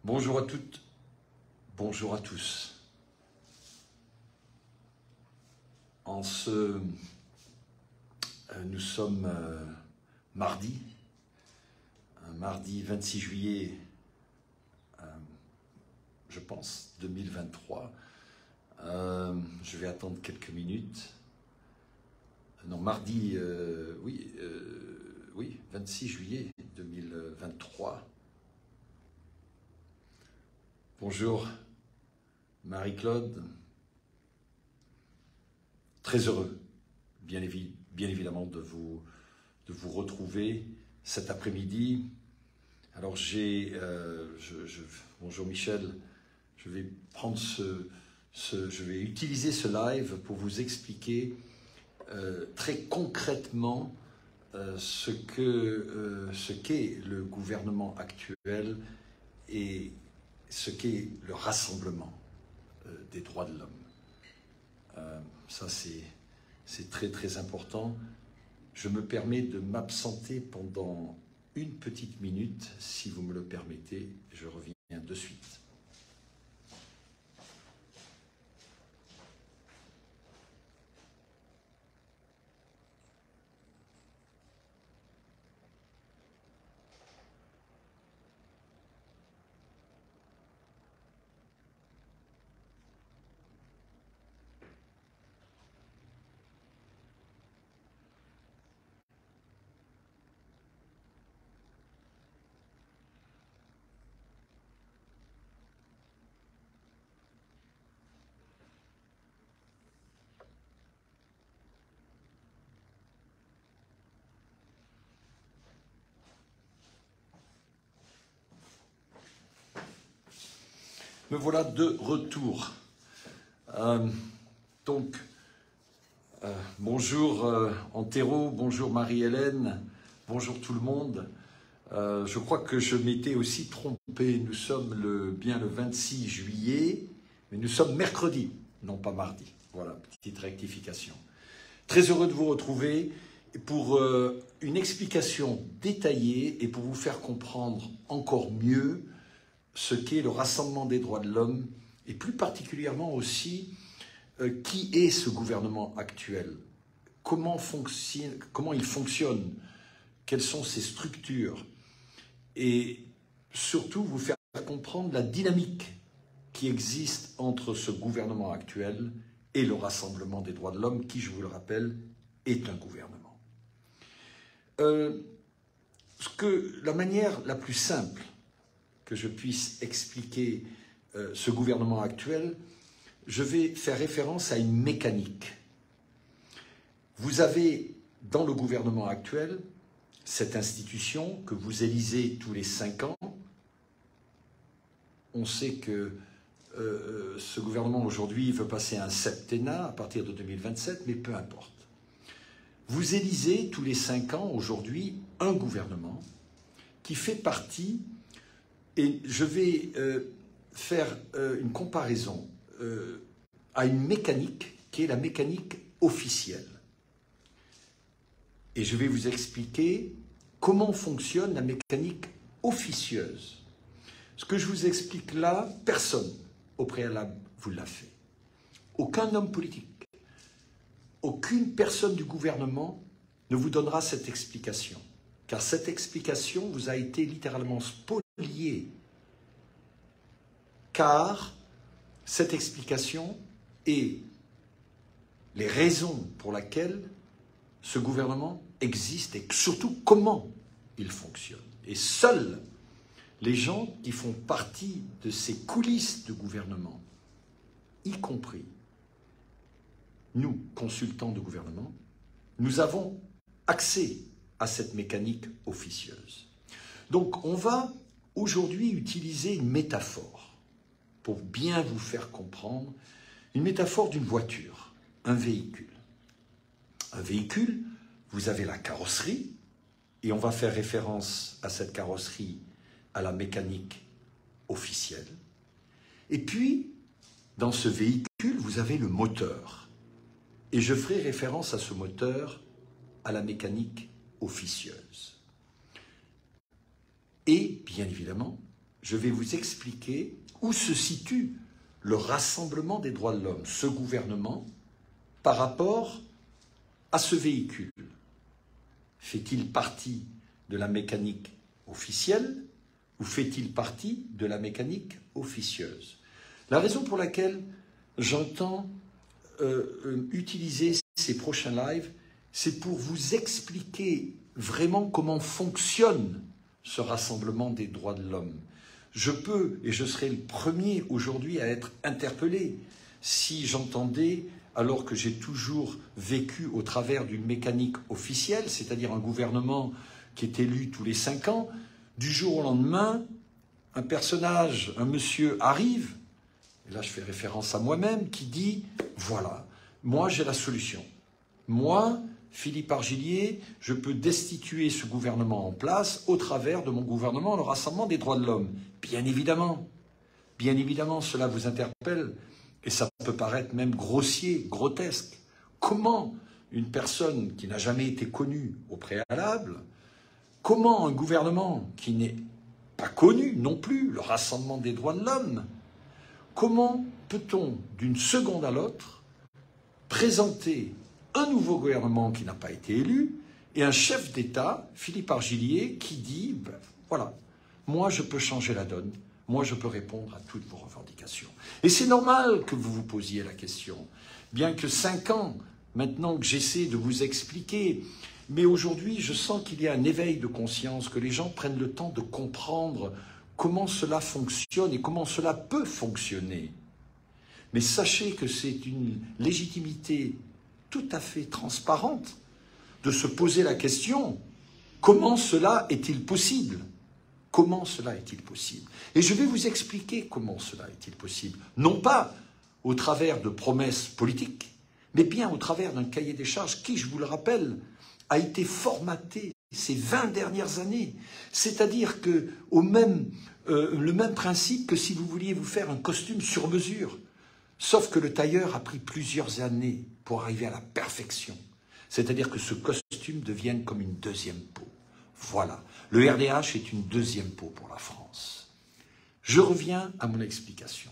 Bonjour à toutes, bonjour à tous. Nous sommes mardi 26 juillet, je pense, 2023. Je vais attendre quelques minutes. Non, mardi, oui, 26 juillet 2023. Bonjour Marie-Claude, très heureux, bien évidemment, de vous retrouver cet après-midi. Alors bonjour Michel, je vais prendre je vais utiliser ce live pour vous expliquer très concrètement ce qu'est le gouvernement actuel et ce qu'est le rassemblement des droits de l'homme. Ça, c'est très important. Je me permets de m'absenter pendant une petite minute, si vous me le permettez. Je reviens de suite. Me voilà de retour. Bonjour Antero, bonjour Marie-Hélène, bonjour tout le monde. Je crois que je m'étais aussi trompé. Nous sommes bien le 26 juillet, mais nous sommes mercredi, non pas mardi. Voilà, petite rectification. Très heureux de vous retrouver pour une explication détaillée et pour vous faire comprendre encore mieux ce qu'est le rassemblement des droits de l'homme et plus particulièrement aussi qui est ce gouvernement actuel, comment il fonctionne, quelles sont ses structures et surtout vous faire comprendre la dynamique qui existe entre ce gouvernement actuel et le rassemblement des droits de l'homme qui, je vous le rappelle, est un gouvernement. La manière la plus simple que je puisse expliquer ce gouvernement actuel, je vais faire référence à une mécanique. Vous avez dans le gouvernement actuel cette institution que vous élisez tous les 5 ans. On sait que ce gouvernement aujourd'hui veut passer un septennat à partir de 2027, mais peu importe. Vous élisez tous les 5 ans aujourd'hui un gouvernement qui fait partie. Et je vais faire une comparaison à une mécanique qui est la mécanique officielle. Et je vais vous expliquer comment fonctionne la mécanique officieuse. Ce que je vous explique là, personne au préalable vous l'a fait. Aucun homme politique, aucune personne du gouvernement ne vous donnera cette explication. Car cette explication vous a été littéralement spoliée. Car cette explication est les raisons pour lesquelles ce gouvernement existe et surtout comment il fonctionne. Et seuls les gens qui font partie de ces coulisses de gouvernement, y compris nous, consultants de gouvernement, nous avons accès à cette mécanique officieuse. Donc on va aujourd'hui utiliser une métaphore pour bien vous faire comprendre, une métaphore d'une voiture, un véhicule. Un véhicule, vous avez la carrosserie, et on va faire référence à cette carrosserie, à la mécanique officielle. Et puis, dans ce véhicule, vous avez le moteur. Et je ferai référence à ce moteur, à la mécanique officieuse. Et, bien évidemment, je vais vous expliquer où se situe le Rassemblement des droits de l'homme, ce gouvernement, par rapport à ce véhicule. Fait-il partie de la mécanique officielle ou fait-il partie de la mécanique officieuse? La raison pour laquelle j'entends utiliser ces prochains lives, c'est pour vous expliquer vraiment comment fonctionne ce Rassemblement des droits de l'homme. Je peux, et je serai le premier aujourd'hui à être interpellé si j'entendais, alors que j'ai toujours vécu au travers d'une mécanique officielle, c'est-à-dire un gouvernement qui est élu tous les 5 ans, du jour au lendemain, un personnage, un monsieur arrive, et là je fais référence à moi-même, qui dit « Voilà, moi j'ai la solution. Moi, Philippe Argillier, je peux destituer ce gouvernement en place au travers de mon gouvernement, le Rassemblement des droits de l'homme. » Bien évidemment, cela vous interpelle, et ça peut paraître même grossier, grotesque. Comment une personne qui n'a jamais été connue au préalable, comment un gouvernement qui n'est pas connu non plus, le Rassemblement des droits de l'homme, comment peut-on, d'une seconde à l'autre, présenter un nouveau gouvernement qui n'a pas été élu et un chef d'État, Philippe Argillier, qui dit ben, voilà, moi je peux changer la donne, moi je peux répondre à toutes vos revendications. Et c'est normal que vous vous posiez la question, bien que 5 ans maintenant que j'essaie de vous expliquer, mais aujourd'hui je sens qu'il y a un éveil de conscience, que les gens prennent le temps de comprendre comment cela fonctionne et comment cela peut fonctionner. Mais sachez que c'est une légitimité tout à fait transparente de se poser la question « Comment cela est-il possible ?» Comment cela est-il possible? Et je vais vous expliquer comment cela est-il possible. Non pas au travers de promesses politiques, mais bien au travers d'un cahier des charges qui, je vous le rappelle, a été formaté ces 20 dernières années. C'est-à-dire que le même principe que si vous vouliez vous faire un costume sur mesure. Sauf que le tailleur a pris plusieurs années pour arriver à la perfection. C'est-à-dire que ce costume devienne comme une deuxième peau. Voilà. Le RDH est une deuxième peau pour la France. Je reviens à mon explication.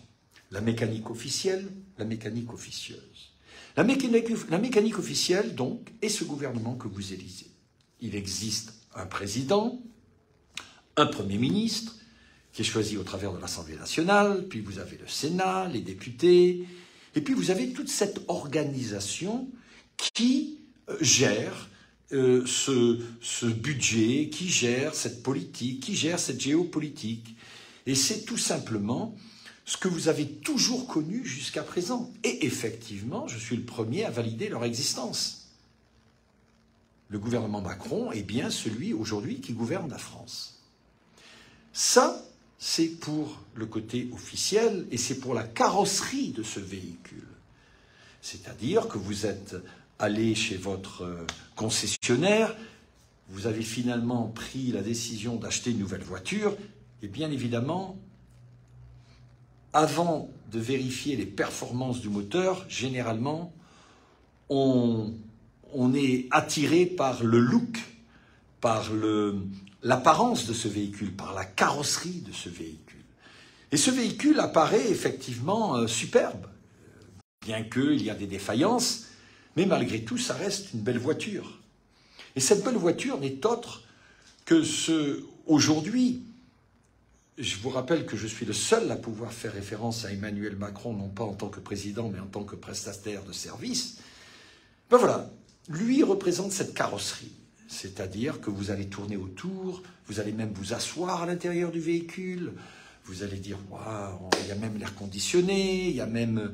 La mécanique officielle, la mécanique officieuse. La mécanique officielle, donc, est ce gouvernement que vous élisez. Il existe un président, un Premier ministre, qui est choisi au travers de l'Assemblée nationale, puis vous avez le Sénat, les députés, et puis vous avez toute cette organisation qui gère ce budget, qui gère cette politique, qui gère cette géopolitique. Et c'est tout simplement ce que vous avez toujours connu jusqu'à présent. Et effectivement, je suis le premier à valider leur existence. Le gouvernement Macron est bien celui aujourd'hui qui gouverne la France. Ça, c'est pour le côté officiel et c'est pour la carrosserie de ce véhicule. C'est-à-dire que vous êtes allé chez votre concessionnaire, vous avez finalement pris la décision d'acheter une nouvelle voiture et bien évidemment, avant de vérifier les performances du moteur, généralement, on est attiré par le look, par l'apparence de ce véhicule, par la carrosserie de ce véhicule. Et ce véhicule apparaît effectivement superbe, bien qu'il y a des défaillances, mais malgré tout, ça reste une belle voiture. Et cette belle voiture n'est autre que aujourd'hui, je vous rappelle que je suis le seul à pouvoir faire référence à Emmanuel Macron, non pas en tant que président, mais en tant que prestataire de service. Ben voilà, lui représente cette carrosserie. C'est-à-dire que vous allez tourner autour, vous allez même vous asseoir à l'intérieur du véhicule, vous allez dire « waouh, il y a même l'air conditionné, il y a même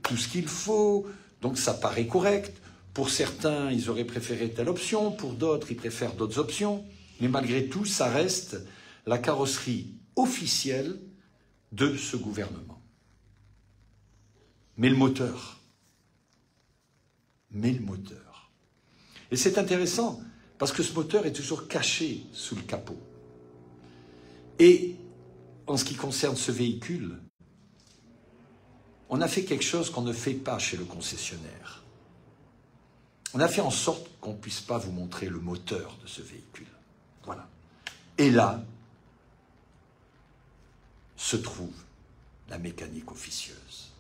tout ce qu'il faut ». Donc ça paraît correct. Pour certains, ils auraient préféré telle option, pour d'autres, ils préfèrent d'autres options. Mais malgré tout, ça reste la carrosserie officielle de ce gouvernement. Mais le moteur. Et c'est intéressant, parce que ce moteur est toujours caché sous le capot. Et en ce qui concerne ce véhicule, on a fait quelque chose qu'on ne fait pas chez le concessionnaire. On a fait en sorte qu'on ne puisse pas vous montrer le moteur de ce véhicule. Voilà. Et là, se trouve la mécanique officieuse.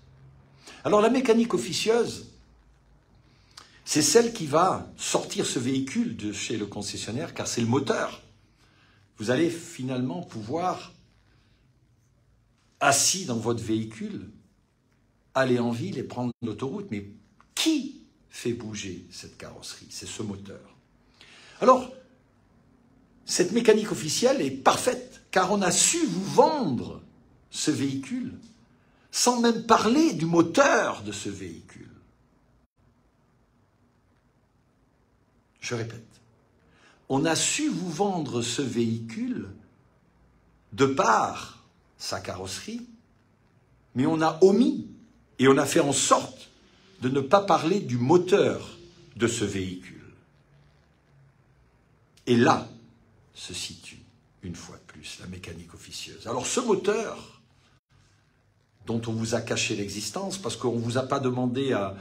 Alors la mécanique officieuse, c'est celle qui va sortir ce véhicule de chez le concessionnaire, car c'est le moteur. Vous allez finalement pouvoir, assis dans votre véhicule, aller en ville et prendre l'autoroute. Mais qui fait bouger cette carrosserie? C'est ce moteur. Alors, cette mécanique officielle est parfaite, car on a su vous vendre ce véhicule sans même parler du moteur de ce véhicule. Je répète, on a su vous vendre ce véhicule de par sa carrosserie, mais on a omis et on a fait en sorte de ne pas parler du moteur de ce véhicule. Et là se situe, une fois de plus, la mécanique officieuse. Alors ce moteur, dont on vous a caché l'existence, parce qu'on ne vous a pas demandé à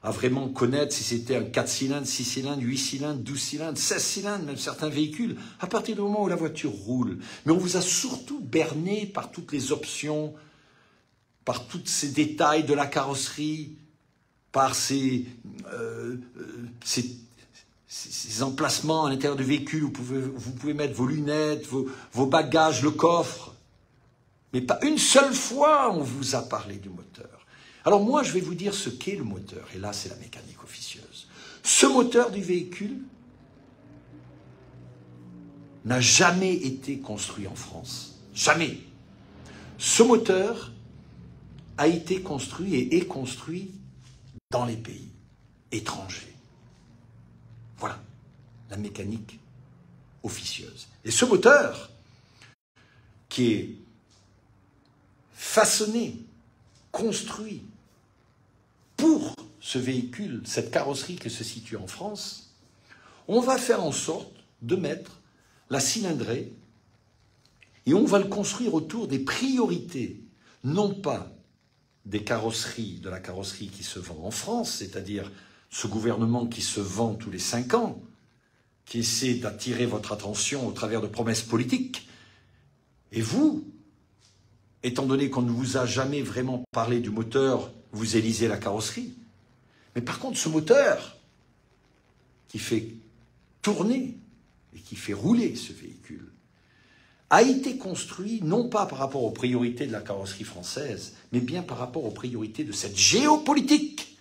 vraiment connaître si c'était un 4 cylindres, 6 cylindres, 8 cylindres, 12 cylindres, 16 cylindres, même certains véhicules, à partir du moment où la voiture roule. Mais on vous a surtout berné par toutes les options, par tous ces détails de la carrosserie, par ces emplacements à l'intérieur du véhicule où vous pouvez mettre vos lunettes, vos bagages, le coffre. Mais pas une seule fois on vous a parlé du moteur. Alors moi, je vais vous dire ce qu'est le moteur. Et là, c'est la mécanique officieuse. Ce moteur du véhicule n'a jamais été construit en France. Jamais. Ce moteur a été construit et est construit dans les pays étrangers. Voilà la mécanique officieuse. Et ce moteur, qui est façonné, construit pour ce véhicule, cette carrosserie qui se situe en France, on va faire en sorte de mettre la cylindrée et on va le construire autour des priorités, non pas des carrosseries, de la carrosserie qui se vend en France, c'est-à-dire ce gouvernement qui se vend tous les 5 ans, qui essaie d'attirer votre attention au travers de promesses politiques. Et vous, étant donné qu'on ne vous a jamais vraiment parlé du moteur, vous élisez la carrosserie. Mais par contre, ce moteur qui fait tourner et qui fait rouler ce véhicule a été construit non pas par rapport aux priorités de la carrosserie française, mais bien par rapport aux priorités de cette géopolitique.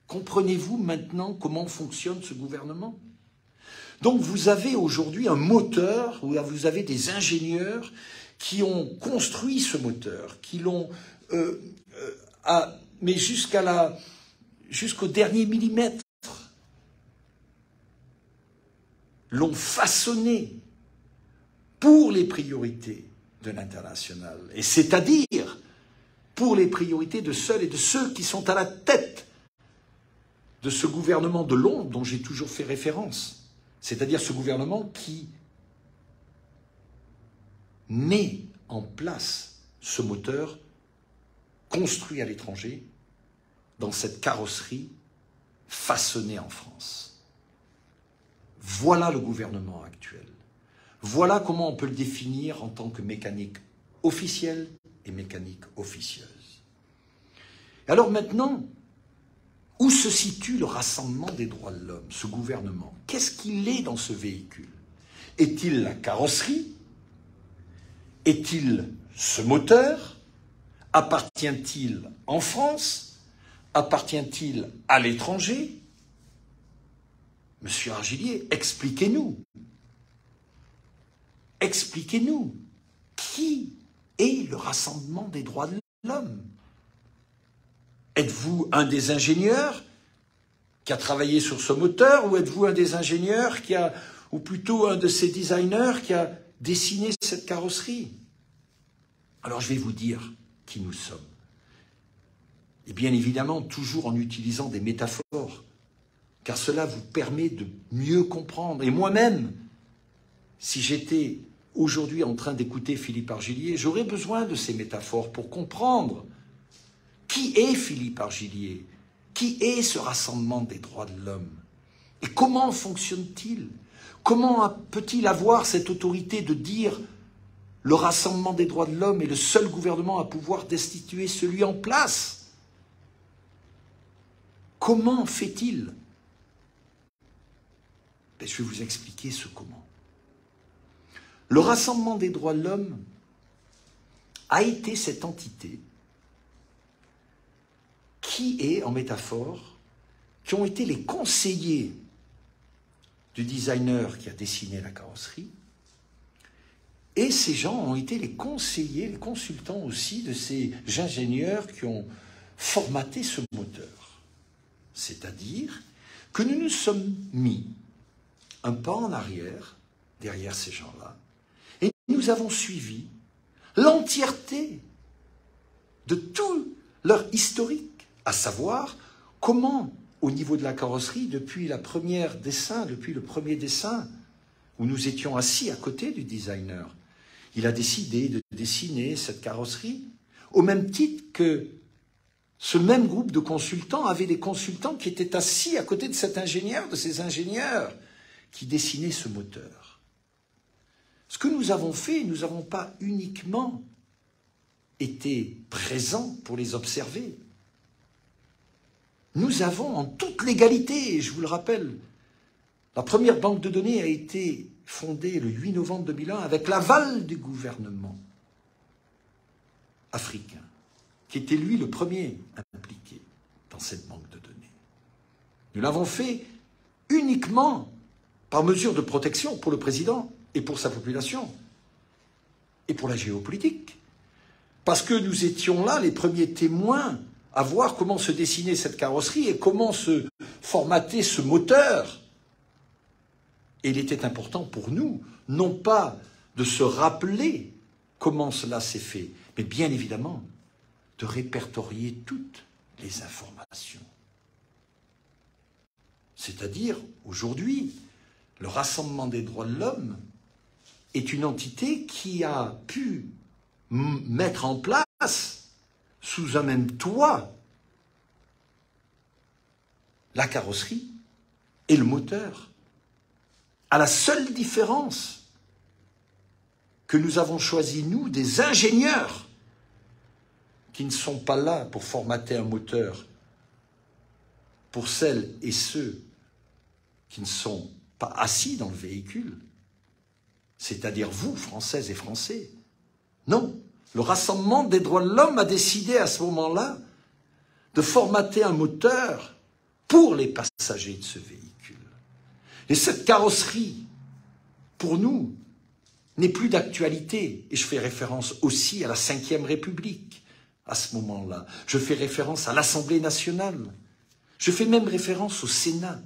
Comprenez-vous maintenant comment fonctionne ce gouvernement? Donc vous avez aujourd'hui un moteur, où vous avez des ingénieurs qui ont construit ce moteur, qui l'ont, mais jusqu'au dernier millimètre, l'ont façonné pour les priorités de l'international, et c'est-à-dire pour les priorités de celles et de ceux qui sont à la tête de ce gouvernement de l'ombre dont j'ai toujours fait référence, c'est-à-dire ce gouvernement qui met en place ce moteur construit à l'étranger dans cette carrosserie façonnée en France. Voilà le gouvernement actuel. Voilà comment on peut le définir en tant que mécanique officielle et mécanique officieuse. Alors maintenant, où se situe le Rassemblement des droits de l'homme, ce gouvernement? Qu'est-ce qu'il est dans ce véhicule? Est-il la carrosserie? Est-il ce moteur? Appartient-il en France? Appartient-il à l'étranger? Monsieur Argillier, expliquez-nous. Expliquez-nous. Qui est le Rassemblement des droits de l'homme? Êtes-vous un des ingénieurs qui a travaillé sur ce moteur, ou êtes-vous un des ingénieurs ou plutôt un de ces designers qui a dessiné cette carrosserie? Alors je vais vous dire qui nous sommes. Et bien évidemment, toujours en utilisant des métaphores, car cela vous permet de mieux comprendre. Et moi-même, si j'étais aujourd'hui en train d'écouter Philippe Argillier, j'aurais besoin de ces métaphores pour comprendre qui est Philippe Argillier, qui est ce Rassemblement des droits de l'homme, et comment fonctionne-t-il? Comment peut-il avoir cette autorité de dire le Rassemblement des droits de l'homme est le seul gouvernement à pouvoir destituer celui en place. Comment fait-il? Je vais vous expliquer ce comment. Le Rassemblement des droits de l'homme a été cette entité qui est, en métaphore, qui ont été les conseillers du designer qui a dessiné la carrosserie, et ces gens ont été les conseillers, les consultants aussi de ces ingénieurs qui ont formaté ce moteur. C'est-à-dire que nous nous sommes mis un pas en arrière, derrière ces gens-là, et nous avons suivi l'entièreté de tout leur historique, à savoir comment, au niveau de la carrosserie, depuis le premier dessin, où nous étions assis à côté du designer, il a décidé de dessiner cette carrosserie, au même titre que ce même groupe de consultants avait des consultants qui étaient assis à côté de cet ingénieur, de ces ingénieurs qui dessinaient ce moteur. Ce que nous avons fait, nous n'avons pas uniquement été présents pour les observer. Nous avons en toute légalité, je vous le rappelle, la première banque de données a été fondée le 8 novembre 2001 avec l'aval du gouvernement africain, qui était lui le premier impliqué dans cette banque de données. Nous l'avons fait uniquement par mesure de protection pour le président et pour sa population et pour la géopolitique. Parce que nous étions là les premiers témoins à voir comment se dessinait cette carrosserie et comment se formatait ce moteur. Et il était important pour nous, non pas de se rappeler comment cela s'est fait, mais bien évidemment de répertorier toutes les informations. C'est-à-dire, aujourd'hui, le Rassemblement des droits de l'homme est une entité qui a pu mettre en place, sous un même toit, la carrosserie et le moteur, à la seule différence que nous avons choisi, nous, des ingénieurs qui ne sont pas là pour formater un moteur pour celles et ceux qui ne sont pas assis dans le véhicule, c'est-à-dire vous, Françaises et Français. Non, le Rassemblement des droits de l'homme a décidé à ce moment-là de formater un moteur pour les passagers de ce véhicule. Et cette carrosserie, pour nous, n'est plus d'actualité. Et je fais référence aussi à la Ve République à ce moment-là. Je fais référence à l'Assemblée nationale. Je fais même référence au Sénat.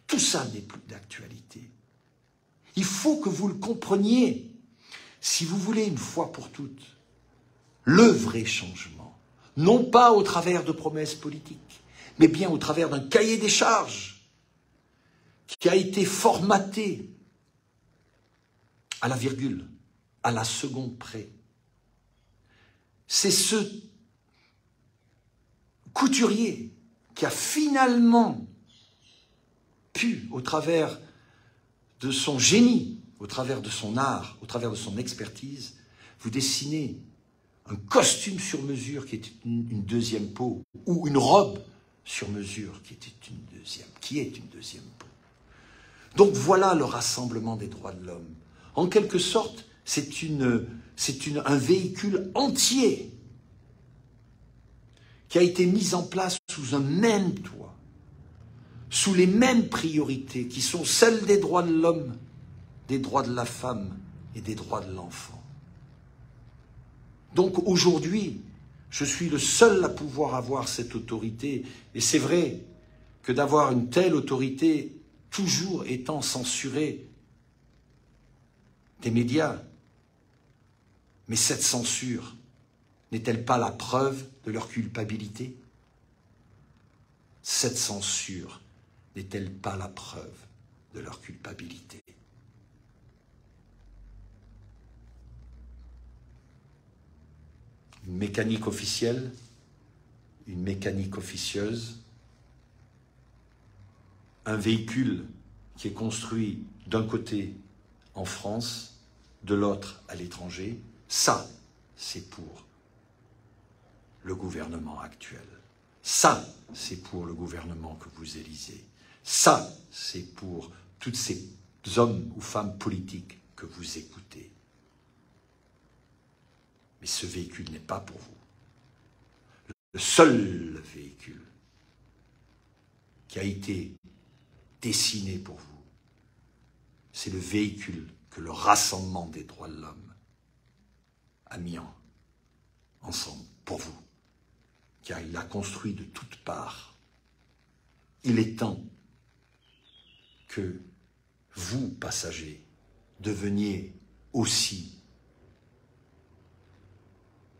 Tout ça n'est plus d'actualité. Il faut que vous le compreniez. Si vous voulez une fois pour toutes le vrai changement, non pas au travers de promesses politiques, mais bien au travers d'un cahier des charges qui a été formaté à la virgule, à la seconde près. C'est ce couturier qui a finalement pu, au travers de son génie, au travers de son art, au travers de son expertise, vous dessiner un costume sur mesure qui était une deuxième peau, ou une robe sur mesure qui est une deuxième peau. Donc voilà le Rassemblement des droits de l'homme. En quelque sorte, c'est un véhicule entier qui a été mis en place sous un même toit, sous les mêmes priorités qui sont celles des droits de l'homme, des droits de la femme et des droits de l'enfant. Donc aujourd'hui, je suis le seul à pouvoir avoir cette autorité. Et c'est vrai que d'avoir une telle autorité, toujours étant censuré des médias, mais cette censure n'est-elle pas la preuve de leur culpabilité? Cette censure n'est-elle pas la preuve de leur culpabilité? Une mécanique officielle, une mécanique officieuse, un véhicule qui est construit d'un côté en France de l'autre à l'étranger, ça, c'est pour le gouvernement actuel. Ça, c'est pour le gouvernement que vous élisez. Ça, c'est pour tous ces hommes ou femmes politiques que vous écoutez. Mais ce véhicule n'est pas pour vous. Le seul véhicule qui a été dessiné pour vous, c'est le véhicule que le Rassemblement des droits de l'homme a mis ensemble pour vous, car il l'a construit de toutes parts. Il est temps que vous, passagers, deveniez aussi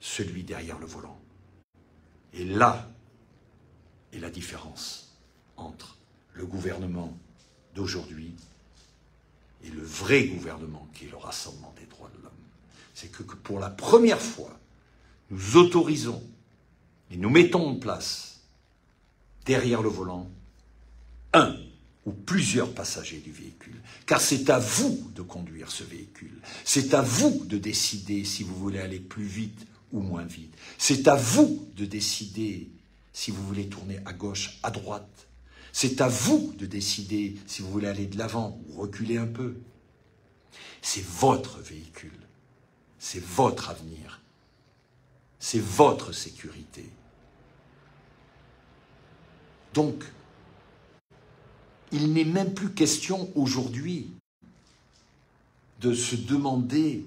celui derrière le volant. Et là est la différence entre le gouvernement d'aujourd'hui et le vrai gouvernement qui est le Rassemblement des droits de l'homme. C'est que pour la première fois, nous autorisons et nous mettons en place, derrière le volant, un ou plusieurs passagers du véhicule. Car c'est à vous de conduire ce véhicule. C'est à vous de décider si vous voulez aller plus vite ou moins vite. C'est à vous de décider si vous voulez tourner à gauche, à droite. C'est à vous de décider si vous voulez aller de l'avant ou reculer un peu. C'est votre véhicule. C'est votre avenir. C'est votre sécurité. Donc, il n'est même plus question aujourd'hui de se demander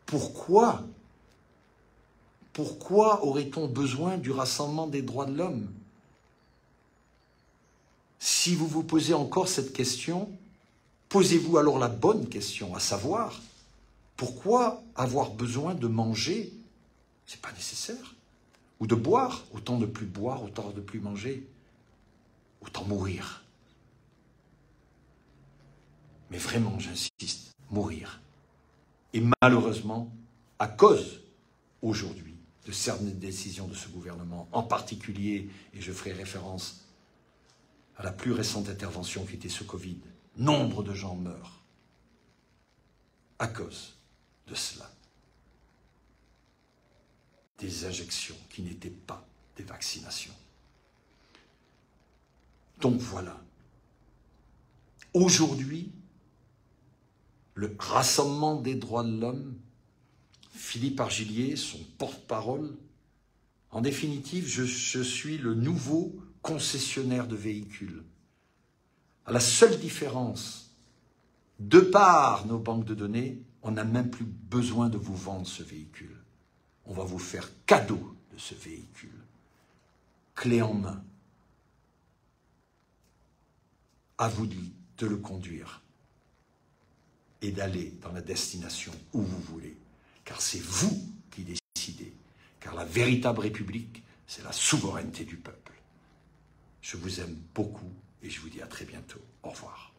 pourquoi aurait-on besoin du Rassemblement des droits de l'homme? Si vous vous posez encore cette question, posez-vous alors la bonne question, à savoir, pourquoi avoir besoin de manger? C'est pas nécessaire. Ou de boire, autant de plus boire, autant de plus manger, autant mourir. Mais vraiment, j'insiste, mourir. Et malheureusement, à cause, aujourd'hui, de certaines décisions de ce gouvernement, en particulier, et je ferai référence à la plus récente intervention qui était ce Covid, nombre de gens meurent à cause de cela. Des injections qui n'étaient pas des vaccinations. Donc voilà. Aujourd'hui, le Rassemblement des droits de l'homme, Philippe Argillier, son porte-parole, en définitive, je suis le nouveau concessionnaire de véhicules. À la seule différence, de par nos banques de données, on n'a même plus besoin de vous vendre ce véhicule. On va vous faire cadeau de ce véhicule, clé en main. À vous de le conduire et d'aller dans la destination où vous voulez. Car c'est vous qui décidez. Car la véritable République, c'est la souveraineté du peuple. Je vous aime beaucoup et je vous dis à très bientôt. Au revoir.